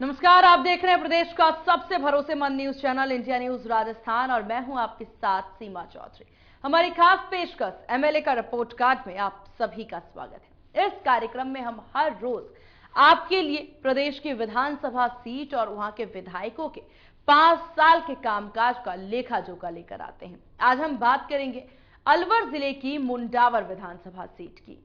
नमस्कार, आप देख रहे हैं प्रदेश का सबसे भरोसेमंद news channel India news Rajasthan और मैं हूं आपके साथ सीमा चौधरी। हमारी खास पेशकश एमएलए का रिपोर्ट कार्ड में आप सभी का स्वागत है। इस कार्यक्रम में हम हर रोज आपके लिए प्रदेश की विधानसभा सीट और वहां के विधायकों के 5 साल के कामकाज का लेखा जोखा लेकर आते हैं। आज हम बात करेंगे अलवर जिले की मुंडावर विधानसभा सीट की।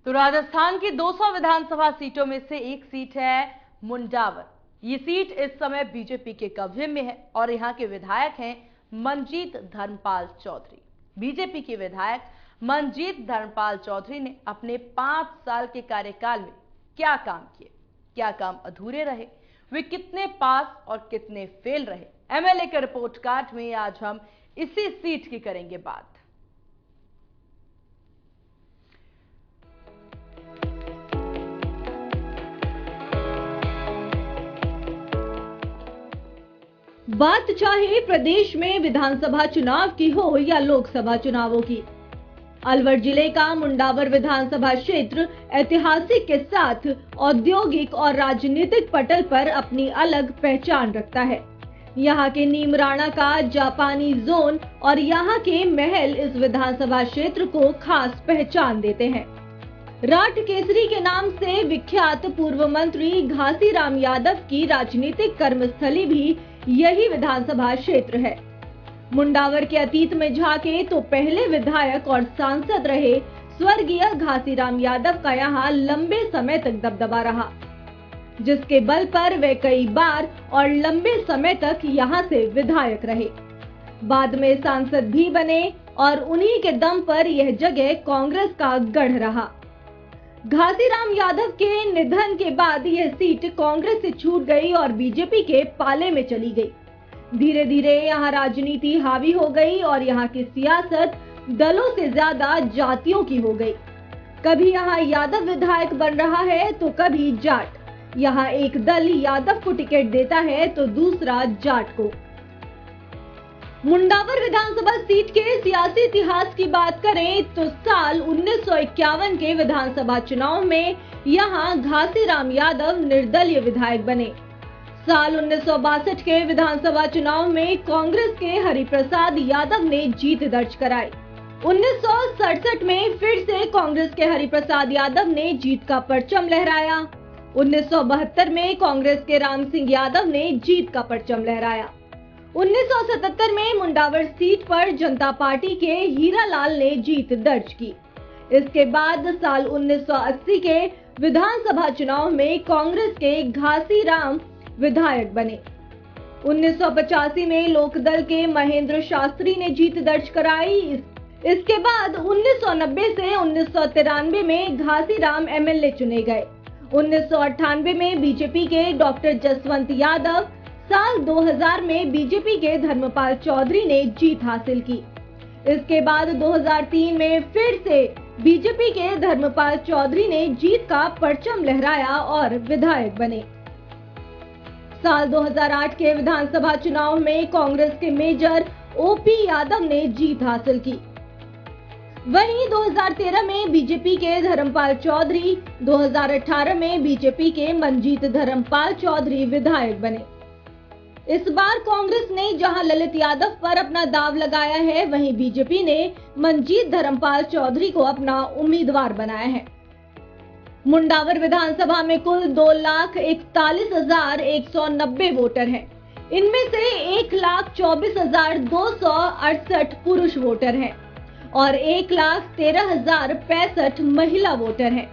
तो राजस्थान की 200 विधानसभा सीटों में से एक सीट है मुंडावर। ये सीट इस समय बीजेपी के कब्जे में है और यहां के विधायक हैं मनजीत धर्मपाल चौधरी। बीजेपी के विधायक मनजीत धर्मपाल चौधरी ने अपने 5 साल के कार्यकाल में क्या काम किए, क्या काम अधूरे रहे, वे कितने पास और कितने फेल रहे, एमएलए के रिपोर्ट कार्ड में आज हम इसी सीट की करेंगे बात। बात चाहे प्रदेश में विधानसभा चुनाव की हो या लोकसभा चुनावों की, अलवर जिले का मुंडावर विधानसभा क्षेत्र ऐतिहासिक के साथ औद्योगिक और राजनीतिक पटल पर अपनी अलग पहचान रखता है। यहाँ के नीमराणा का जापानी जोन और यहाँ के महल इस विधानसभा क्षेत्र को खास पहचान देते हैं। राठ केसरी के नाम से विख्यात पूर्व मंत्री घासीराम यादव की राजनीतिक कर्मस्थली भी यही विधानसभा क्षेत्र है। मुंडावर के अतीत में झांके तो पहले विधायक और सांसद रहे स्वर्गीय घासीराम यादव का यहाँ लंबे समय तक दबदबा रहा, जिसके बल पर वे कई बार और लंबे समय तक यहाँ से विधायक रहे। बाद में सांसद भी बने और उन्हीं के दम पर यह जगह कांग्रेस का गढ़ रहा। घासीराम यादव के निधन के बाद यह सीट कांग्रेस से छूट गई और बीजेपी के पाले में चली गई। धीरे धीरे यहाँ राजनीति हावी हो गई और यहाँ की सियासत दलों से ज्यादा जातियों की हो गई। कभी यहाँ यादव विधायक बन रहा है तो कभी जाट। यहाँ एक दल यादव को टिकट देता है तो दूसरा जाट को। मुंडावर विधानसभा सीट के सियासी इतिहास की बात करें तो साल 1951 के विधानसभा चुनाव में यहां घासीराम यादव निर्दलीय विधायक बने। साल 1962 के विधानसभा चुनाव में कांग्रेस के हरिप्रसाद यादव ने जीत दर्ज कराई। 1967 में फिर से कांग्रेस के हरिप्रसाद यादव ने जीत का परचम लहराया। 1972 में कांग्रेस के राम सिंह यादव ने जीत का परचम लहराया। 1977 में मुंडावर सीट पर जनता पार्टी के हीरालाल ने जीत दर्ज की। इसके बाद साल 1980 के विधानसभा चुनाव में कांग्रेस के घासीराम विधायक बने। 1985 में लोकदल के महेंद्र शास्त्री ने जीत दर्ज कराई। इसके बाद 1990 से 1993 में घासीराम एमएलए चुने गए। 1998 में बीजेपी के डॉक्टर जसवंत यादव, साल 2000 में बीजेपी के धर्मपाल चौधरी ने जीत हासिल की। इसके बाद 2003 में फिर से बीजेपी के धर्मपाल चौधरी ने जीत का परचम लहराया और विधायक बने। साल 2008 के विधानसभा चुनाव में कांग्रेस के मेजर ओपी यादव ने जीत हासिल की। वहीं 2013 में बीजेपी के धर्मपाल चौधरी, 2018 में बीजेपी के मनजीत धर्मपाल चौधरी विधायक बने। इस बार कांग्रेस ने जहां ललित यादव पर अपना दाव लगाया है, वहीं बीजेपी ने मनजीत धर्मपाल चौधरी को अपना उम्मीदवार बनाया है। मुंडावर विधानसभा में कुल 2,41,190 वोटर हैं। इनमें से 1,24,268 पुरुष वोटर हैं और 1,13,065 महिला वोटर हैं।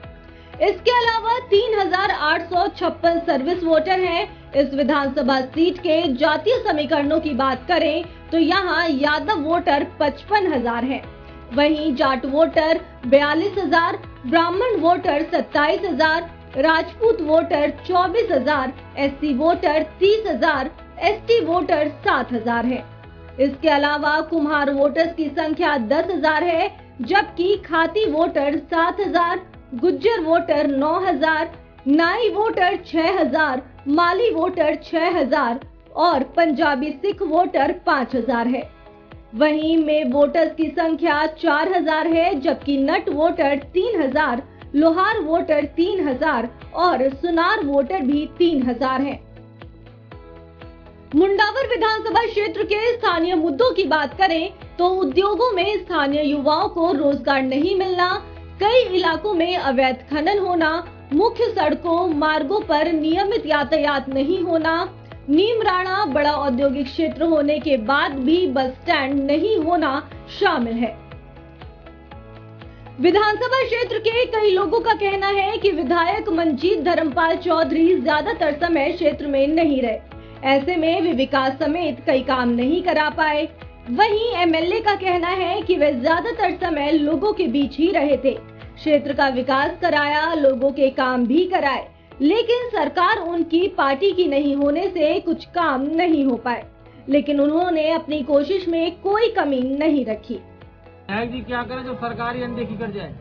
इसके अलावा 3,856 सर्विस वोटर हैं। इस विधानसभा सीट के जातीय समीकरणों की बात करें तो यहाँ यादव वोटर 55,000 हैं, वहीं जाट वोटर 42,000, ब्राह्मण voter 27,000, Rajput voter 24,000, SC voter 30,000, ST voter 7,000 है। इसके अलावा कुम्हार वोटर्स की संख्या 10,000 है, जबकि खाती वोटर 7,000, गुज्जर वोटर 9,000, नाई वोटर 6,000, माली वोटर 6,000 और पंजाबी सिख वोटर 5,000 है। वहीं में वोटर्स की संख्या 4,000 है, जबकि नट वोटर 3,000, लोहार वोटर 3000 और सुनार वोटर भी 3000 हैं। मुंडावर विधानसभा क्षेत्र के स्थानीय मुद्दों की बात करें तो उद्योगों में स्थानीय युवाओं को रोजगार नहीं मिलना, कई इलाकों में अवैध खनन होना, मुख्य सड़कों मार्गों पर नियमित यातायात नहीं होना, नीमराणा बड़ा औद्योगिक क्षेत्र होने के बाद भी बस स्टैंड नहीं होना शामिल है। विधानसभा क्षेत्र के कई लोगों का कहना है कि विधायक मंजीत धर्मपाल चौधरी ज्यादातर समय क्षेत्र में नहीं रहे, ऐसे में वे विकास समेत कई काम नहीं करा पाए। वहीं एमएलए का कहना है कि वे ज्यादातर समय लोगों के बीच ही रहे थे, क्षेत्र का विकास कराया, लोगों के काम भी कराए, लेकिन सरकार उनकी पार्टी की नहीं होने से कुछ काम नहीं हो पाए। लेकिन उन्होंने अपनी कोशिश में कोई कमी नहीं रखी। विधायक जी क्या करे जो सरकार ही अनदेखी कर जाए।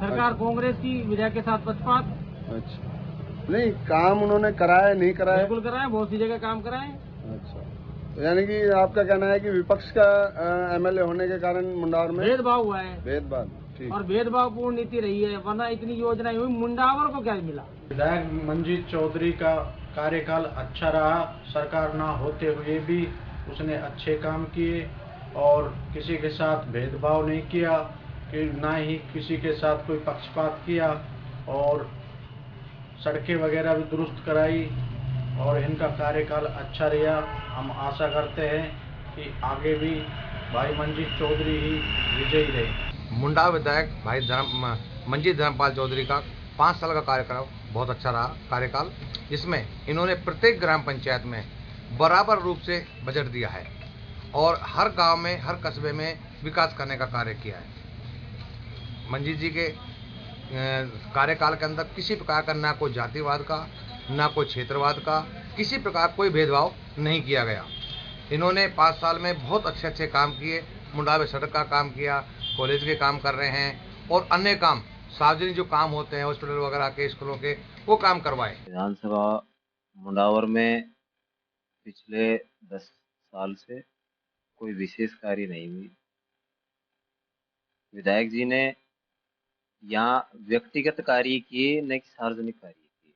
सरकार कांग्रेस की, विधायक के साथ पक्षपात। अच्छा, नहीं काम उन्होंने कराया नहीं कराया? बिल्कुल कराया, बहुत सी जगह काम कराए। अच्छा, तो यानी कि आपका कहना है कि विपक्ष का एमएलए होने के कारण मुंडावर में भेदभाव हुआ है। भेदभाव, ठीक। और भेदभावपूर्ण नीति रही है, वरना इतनी योजनाएं हुई, मुंडावर को क्या मिला? विधायक मंजीत चौधरी का कार्यकाल अच्छा रहा, सरकार ना होते हुए भी उसने अच्छे काम किए और किसी के साथ भेदभाव नहीं किया, कि ना ही किसी के साथ कोई पक्षपात किया, और सड़कें वगैरह भी दुरुस्त कराई और इनका कार्यकाल अच्छा रहा। हम आशा करते हैं कि आगे भी भाई मंजीत चौधरी ही विजयी रहे। मुंडावर विधायक भाई मंजीत धर्मपाल चौधरी का 5 साल का कार्यकाल बहुत अच्छा रहा कार्यकाल, जिसमें इन्होंने प्रत्येक ग्राम पंचायत में बराबर रूप से बजट दिया है और हर गांव में, हर कस्बे में विकास करने का कार्य किया है। मंजीत जी के कार्यकाल के अंदर किसी प्रकार का ना कोई जातिवाद का, ना कोई क्षेत्रवाद का, किसी प्रकार कोई भेदभाव नहीं किया गया। इन्होंने 5 साल में बहुत अच्छे काम किए। मुंडावर सड़क का काम किया, कॉलेज के काम कर रहे हैं और अन्य काम, सार्वजनिक जो काम होते हैं हॉस्पिटल वगैरह के, स्कूलों के, वो काम करवाए। विधानसभा मुंडावर में पिछले 10 साल से कोई विशेष कार्य नहीं हुई। विधायक जी ने यहाँ व्यक्तिगत कार्य किए, न कि सार्वजनिक कार्य किए।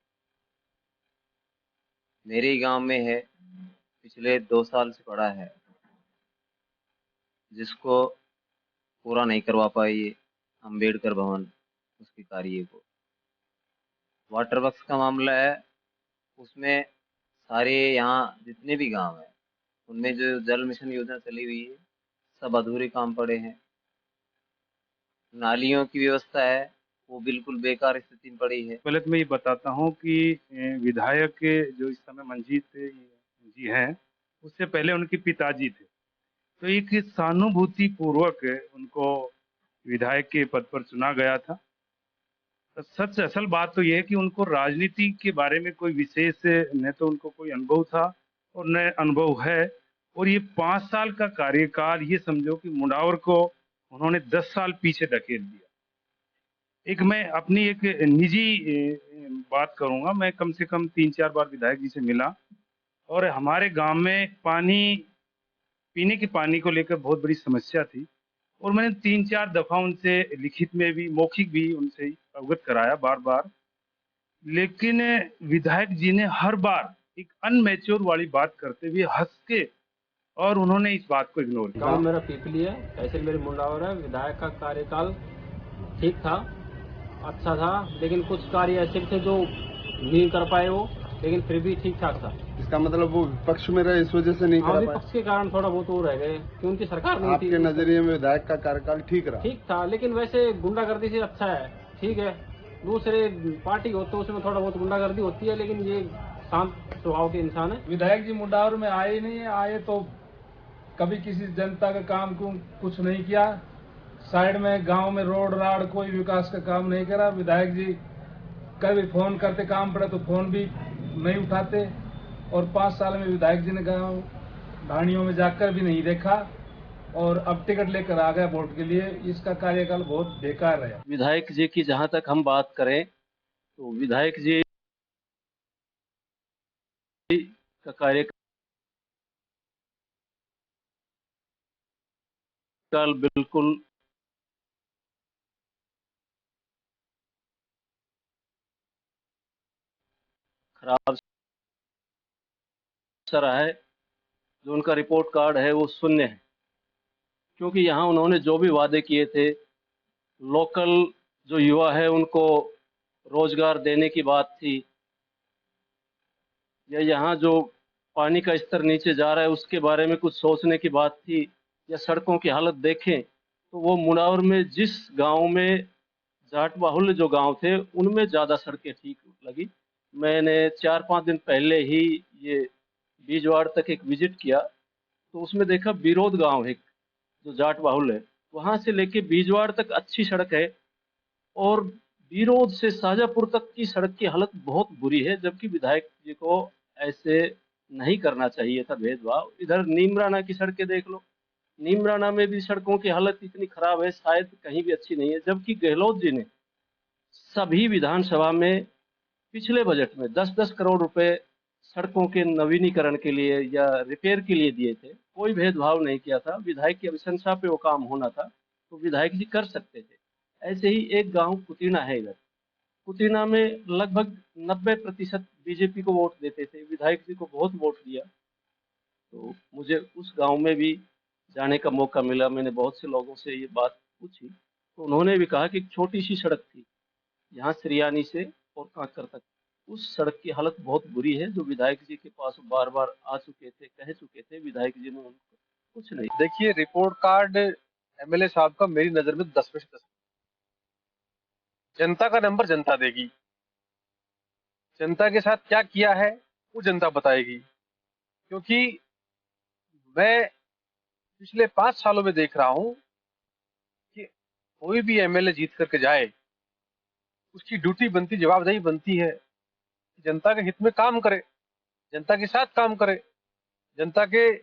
मेरे गांव में है, पिछले 2 साल से पड़ा है, जिसको पूरा नहीं करवा पाई अम्बेडकर भवन, उसके कार्य को। वाटर वर्क्स का मामला है, उसमें सारे यहाँ जितने भी गांव हैं उनमें जो जल मिशन योजना चली हुई है, सब अधूरे काम पड़े हैं। नालियों की व्यवस्था है, वो बिल्कुल बेकार स्थिति में पड़ी है। पहले तो मैं ये बताता हूँ कि विधायक जो इस समय मंजीत जी हैं, उससे पहले उनके पिताजी थे, तो एक सहानुभूति पूर्वक उनको विधायक के पद पर चुना गया था। तो सच असल बात तो यह है कि उनको राजनीति के बारे में कोई विशेष न तो उनको कोई अनुभव था और न अनुभव है, और ये 5 साल का कार्यकाल, ये समझो कि मुंडावर को उन्होंने 10 साल पीछे धकेल दिया। एक मैं अपनी एक निजी बात करूंगा, मैं कम से कम 3-4 बार विधायक जी से मिला और हमारे गांव में पीने के पानी को लेकर बहुत बड़ी समस्या थी और मैंने 3-4 दफा उनसे लिखित में भी, मौखिक भी उनसे अवगत कराया बार बार, लेकिन विधायक जी ने हर बार एक अनमैच्योर वाली बात करते हुए हंस के और उन्होंने इस बात को इग्नोर किया। गाँव मेरा पीपली है, तहसील मेरी मुंडावर है। विधायक का कार्यकाल ठीक था, अच्छा था, लेकिन कुछ कार्य ऐसे थे जो नहीं कर पाए वो, लेकिन फिर भी ठीक ठाक था। इसका मतलब वो विपक्ष में रहे, इस वजह से नहीं कर पाए? विपक्ष के कारण थोड़ा बहुत वो रह गए, क्योंकि सरकार नहीं थी। आपके नजरिए में विधायक का कार्यकाल ठीक रहा? ठीक था, लेकिन वैसे गुंडागर्दी से अच्छा है, ठीक है। दूसरे पार्टी होते तो उसमें थोड़ा बहुत गुंडागर्दी होती है, लेकिन ये शांत स्वभाव के इंसान है। विधायक जी मुंडावर में आए नहीं है, आए तो कभी किसी जनता का काम को कुछ नहीं किया। साइड में गांव में रोड राड कोई विकास का काम नहीं करा। विधायक जी कभी फोन करते काम पड़े तो फोन भी नहीं उठाते, और 5 साल में विधायक जी ने गांव ढाणियों में जाकर भी नहीं देखा और अब टिकट लेकर आ गया वोट के लिए। इसका कार्यकाल बहुत बेकार रहा। विधायक जी की जहां तक हम बात करें तो विधायक जी का कार्यकाल बिल्कुल खराब सा रहा है। जो उनका रिपोर्ट कार्ड है वो शून्य है, क्योंकि यहाँ उन्होंने जो भी वादे किए थे, लोकल जो युवा है उनको रोजगार देने की बात थी, या यहाँ जो पानी का स्तर नीचे जा रहा है उसके बारे में कुछ सोचने की बात थी, या सड़कों की हालत देखें तो वो मुनावर में जिस गांव में जाट बाहुल्य जो गांव थे उनमें ज़्यादा सड़कें ठीक लगी। मैंने 4-5 दिन पहले ही ये बीजवाड़ तक एक विजिट किया, तो उसमें देखा बिरोध गांव है जो जाट बाहुल्य है, वहाँ से लेके बीजवाड़ तक अच्छी सड़क है, और बिरोध से शाहजहाँपुर तक की सड़क की हालत बहुत बुरी है, जबकि विधायक जी को ऐसे नहीं करना चाहिए था भेदभाव। इधर नीमराना की सड़कें देख लो, नीमराना में भी सड़कों की हालत इतनी खराब है, शायद कहीं भी अच्छी नहीं है, जबकि गहलोत जी ने सभी विधानसभा में पिछले बजट में 10-10 करोड़ रुपए सड़कों के नवीनीकरण के लिए या रिपेयर के लिए दिए थे। कोई भेदभाव नहीं किया था, विधायक की अनुशंसा पे वो काम होना था तो विधायक जी कर सकते थे। ऐसे ही एक गांव कुतीना है, इधर कुतीना में लगभग 90% बीजेपी को वोट देते थे, विधायक जी को बहुत वोट दिया। तो मुझे उस गांव में भी जाने का मौका मिला, मैंने बहुत से लोगों से ये बात पूछी, तो उन्होंने भी कहा कि एक छोटी सी सड़क थी यहाँ सिरियानी से और कांकर तक, उस सड़क की हालत बहुत बुरी है, जो विधायक जी के पास बार बार आ चुके थे, कह चुके थे, विधायक जी ने उनको कुछ नहीं। देखिए, रिपोर्ट कार्ड एमएलए साहब का मेरी नजर में 10 में से 10। जनता का नंबर जनता देगी, जनता के साथ क्या किया है वो जनता बताएगी, क्योंकि मैं पिछले 5 सालों में देख रहा हूं कि कोई भी एमएलए जीत करके जाए, उसकी ड्यूटी बनती, जवाबदेही बनती है कि जनता के हित में काम करे, जनता के साथ काम करे, जनता के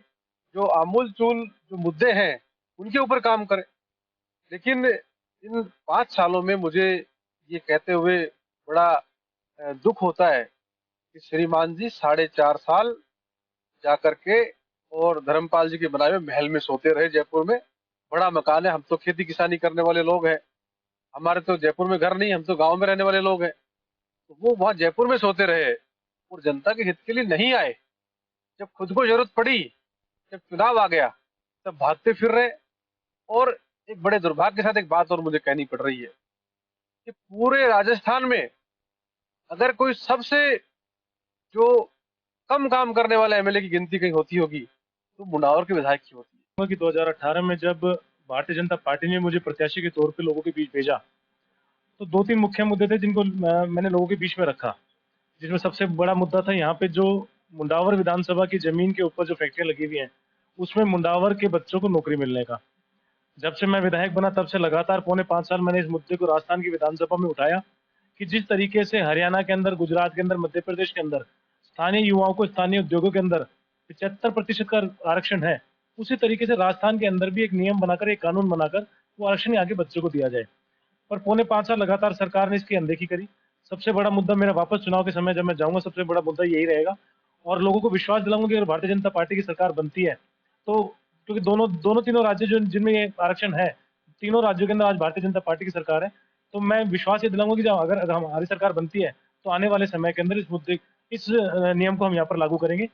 जो आमूल चूल जो मुद्दे हैं उनके ऊपर काम करे। लेकिन इन 5 सालों में मुझे ये कहते हुए बड़ा दुख होता है कि श्रीमान जी 4.5 साल जाकर के और धर्मपाल जी के बनाए हुए महल में सोते रहे। जयपुर में बड़ा मकान है, हम तो खेती किसानी करने वाले लोग हैं, हमारे तो जयपुर में घर नहीं, हम तो गांव में रहने वाले लोग हैं, तो वो वहां जयपुर में सोते रहे और जनता के हित के लिए नहीं आए। जब खुद को जरूरत पड़ी, जब चुनाव आ गया, तब भागते फिर रहे। और एक बड़े दुर्भाग्य के साथ एक बात और मुझे कहनी पड़ रही है कि पूरे राजस्थान में अगर कोई सबसे जो कम काम करने वाला एमएलए की गिनती कहीं होती होगी तो मुंडावर के विधायक की होती है। कि 2018 में जब भारतीय जनता पार्टी ने मुझे प्रत्याशी के तौर पे लोगों के बीच भेजा, तो 2-3 मुख्य मुद्दे थे जिनको मैंने लोगों के बीच में रखा, जिसमें सबसे बड़ा मुद्दा था यहाँ पे जो मुंडावर विधानसभा की जमीन के ऊपर जो फैक्ट्रियां लगी हुई हैं, उसमें मुंडावर के बच्चों को नौकरी मिलने का। जब से मैं विधायक बना तब से लगातार 4.5 साल मैंने इस मुद्दे को राजस्थान की विधानसभा में उठाया कि जिस तरीके से हरियाणा के अंदर, गुजरात के अंदर, मध्य प्रदेश के अंदर स्थानीय युवाओं को स्थानीय उद्योगों के अंदर 75% का आरक्षण है, उसी तरीके से राजस्थान के अंदर भी एक नियम बनाकर, एक कानून बनाकर वो आरक्षण आगे बच्चों को दिया जाए। पर 4.5 साल लगातार सरकार ने इसकी अनदेखी करी। सबसे बड़ा मुद्दा मेरा वापस चुनाव के समय जब मैं जाऊंगा, सबसे बड़ा मुद्दा यही रहेगा और लोगों को विश्वास दिलाऊंगा कि अगर भारतीय जनता पार्टी की सरकार बनती है तो, क्योंकि तीनों राज्य जो जिनमें ये आरक्षण है, तीनों राज्यों के अंदर आज भारतीय जनता पार्टी की सरकार है, तो मैं विश्वास ये दिलाऊंगा कि अगर हमारी सरकार बनती है तो आने वाले समय के अंदर इस नियम को हम यहाँ पर लागू करेंगे।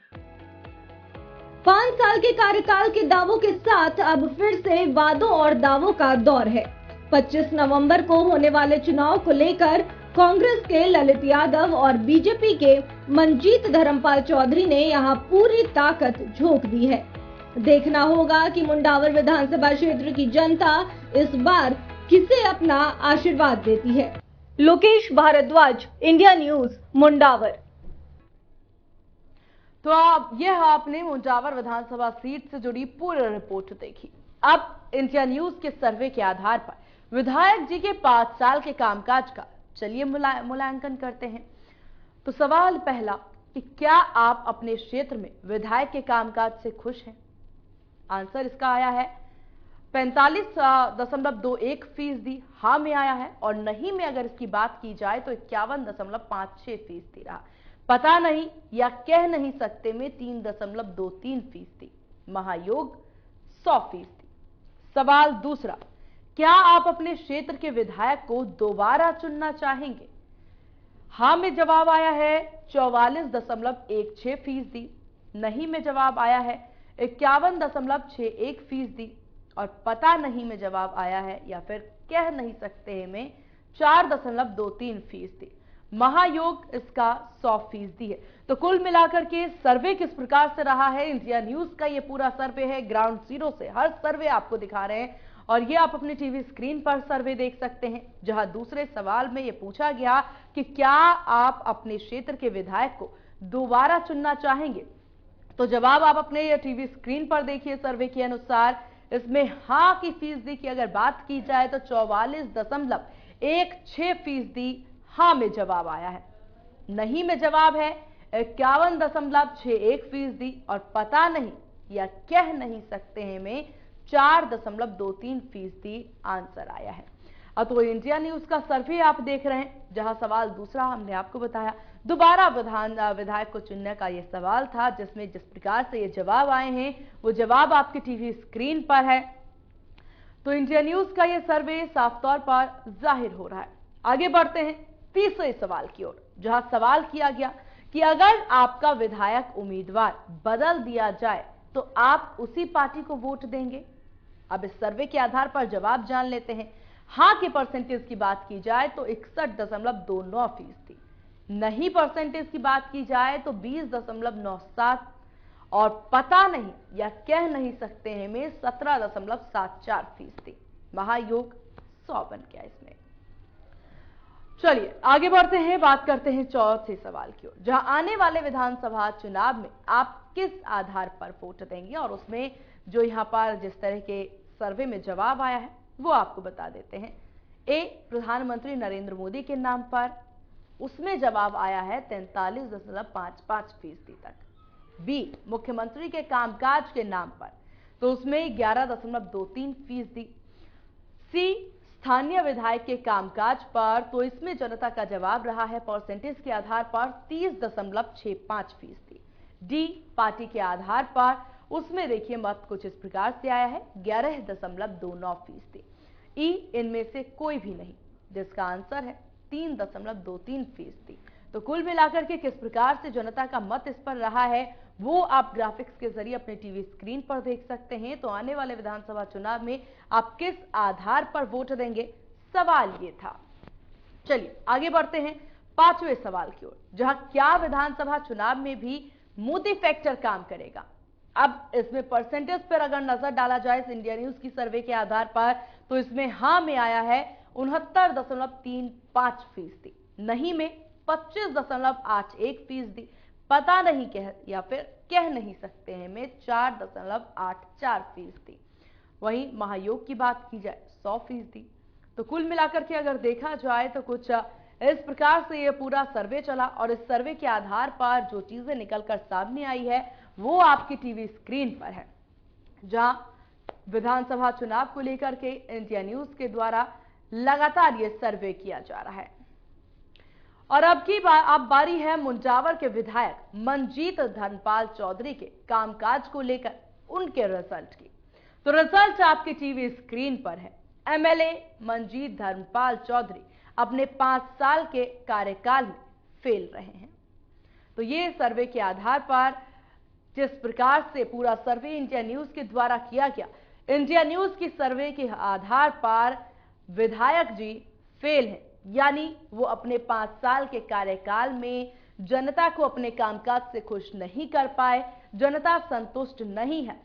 5 साल के कार्यकाल के दावों के साथ अब फिर से वादों और दावों का दौर है। 25 नवंबर को होने वाले चुनाव को लेकर कांग्रेस के ललित यादव और बीजेपी के मंजीत धर्मपाल चौधरी ने यहां पूरी ताकत झोंक दी है। देखना होगा कि मुंडावर विधानसभा क्षेत्र की जनता इस बार किसे अपना आशीर्वाद देती है। Lokesh Bhardwaj, India News, Mundawar. तो यह आपने मुंडावर विधानसभा सीट से जुड़ी पूरी रिपोर्ट देखी। अब इंडिया न्यूज के सर्वे के आधार पर विधायक जी के 5 साल के कामकाज का चलिए मूल्यांकन करते हैं। तो सवाल पहला कि क्या आप अपने क्षेत्र में विधायक के कामकाज से खुश हैं? आंसर इसका आया है 45.21% हाँ में आया है, और नहीं में अगर इसकी बात की जाए तो 51.56% रहा। पता नहीं या कह नहीं सकते में 3.23%, महायोग 100%। सवाल दूसरा, क्या आप अपने क्षेत्र के विधायक को दोबारा चुनना चाहेंगे? हाँ में जवाब आया है 44.16%, नहीं में जवाब आया है 51.61% और पता नहीं में जवाब आया है या फिर कह नहीं सकते हैं में 4.23%। महायोग इसका 100% है। तो कुल मिलाकर के सर्वे किस प्रकार से रहा है, इंडिया न्यूज का ये पूरा सर्वे है, ग्राउंड जीरो से हर सर्वे आपको दिखा रहे हैं और ये आप अपने टीवी स्क्रीन पर सर्वे देख सकते हैं, जहां दूसरे सवाल में ये पूछा गया कि क्या आप अपने क्षेत्र के विधायक को दोबारा चुनना चाहेंगे। तो जवाब आप अपने टीवी स्क्रीन पर देखिए। सर्वे के अनुसार इसमें हाँ की फीसदी की अगर बात की जाए तो 44.16% हाँ में जवाब आया है, नहीं में जवाब है 51.61% और पता नहीं या कह नहीं सकते हैं में 4.23% आंसर आया है। अब तो इंडिया न्यूज का सर्वे आप देख रहे हैं, जहां सवाल दूसरा हमने आपको बताया दोबारा विधायक को चुनने का यह सवाल था, जिसमें जिस प्रकार से ये जवाब आए हैं वो जवाब आपके टीवी स्क्रीन पर है। तो इंडिया न्यूज का ये सर्वे साफ तौर पर जाहिर हो रहा है। आगे बढ़ते हैं तीसरे सवाल की ओर, जहां सवाल किया गया कि अगर आपका विधायक उम्मीदवार बदल दिया जाए तो आप उसी पार्टी को वोट देंगे। अब इस सर्वे के आधार पर जवाब जान लेते हैं। हाँ के परसेंटेज की बात की जाए तो 61.29%, नहीं परसेंटेज की बात की जाए तो 20.97% और पता नहीं या कह नहीं सकते हैं में 17.74%। महायोग 100 बन गया इसमें। चलिए आगे बढ़ते हैं, बात करते हैं चौथे सवाल की ओर, जहां आने वाले विधानसभा चुनाव में आप किस आधार पर वोट देंगे और उसमें जो यहां पर जिस तरह के सर्वे में जवाब आया है वो आपको बता देते हैं। ए, प्रधानमंत्री नरेंद्र मोदी के नाम पर, उसमें जवाब आया है 43.55% तक। बी, मुख्यमंत्री के कामकाज के नाम पर, तो उसमें 11.23%। सी, स्थानीय विधायक के कामकाज पर, तो इसमें जनता का जवाब रहा है परसेंटेज के आधार पर 30.65%। डी, पार्टी के आधार पर, उसमें देखिए मत कुछ इस प्रकार से आया है 11.29%। ई, इनमें से कोई भी नहीं, जिसका आंसर है 3.23%। तो कुल मिलाकर के किस प्रकार से जनता का मत इस पर रहा है वो आप ग्राफिक्स के जरिए अपने टीवी स्क्रीन पर देख सकते हैं। तो आने वाले विधानसभा चुनाव में आप किस आधार पर वोट देंगे, सवाल ये था। चलिए आगे बढ़ते हैं पांचवें सवाल की ओर, जहां क्या विधानसभा चुनाव में भी मोदी फैक्टर काम करेगा। अब इसमें परसेंटेज पर अगर नजर डाला जाए इंडिया न्यूज की सर्वे के आधार पर, तो इसमें हाँ में आया है 69.35%, नहीं में 25.81%, पता नहीं कह या फिर कह नहीं सकते हैं में 4.84%। वहीं महायोग की बात की जाए 100%। तो कुल मिलाकर के अगर देखा जाए तो कुछ इस प्रकार से ये पूरा सर्वे चला और इस सर्वे के आधार पर जो चीजें निकलकर सामने आई है वो आपकी टीवी स्क्रीन पर है, जहां विधानसभा चुनाव को लेकर के इंडिया न्यूज के द्वारा लगातार ये सर्वे किया जा रहा है। और अब की अब बारी है मुंजावर के विधायक मंजीत धर्मपाल चौधरी के कामकाज को लेकर उनके रिजल्ट की। तो रिजल्ट आपके टीवी स्क्रीन पर है। एमएलए मंजीत धर्मपाल चौधरी अपने 5 साल के कार्यकाल में फेल रहे हैं। तो ये सर्वे के आधार पर जिस प्रकार से पूरा सर्वे इंडिया न्यूज के द्वारा किया गया, इंडिया न्यूज की सर्वे के आधार पर विधायक जी फेल हैं, यानी वो अपने 5 साल के कार्यकाल में जनता को अपने कामकाज से खुश नहीं कर पाए, जनता संतुष्ट नहीं है।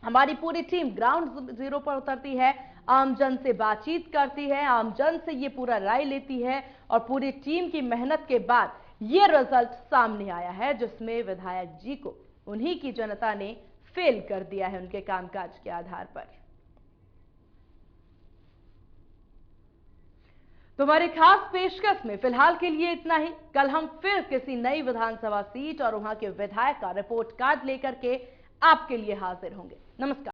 हमारी पूरी टीम ग्राउंड जीरो पर उतरती है, आमजन से बातचीत करती है, आमजन से ये पूरा राय लेती है और पूरी टीम की मेहनत के बाद ये रिजल्ट सामने आया है, जिसमें विधायक जी को उन्हीं की जनता ने फेल कर दिया है उनके कामकाज के आधार पर। तुम्हारी खास पेशकश में फिलहाल के लिए इतना ही। कल हम फिर किसी नई विधानसभा सीट और वहां के विधायक का रिपोर्ट कार्ड लेकर के आपके लिए हाजिर होंगे। नमस्कार।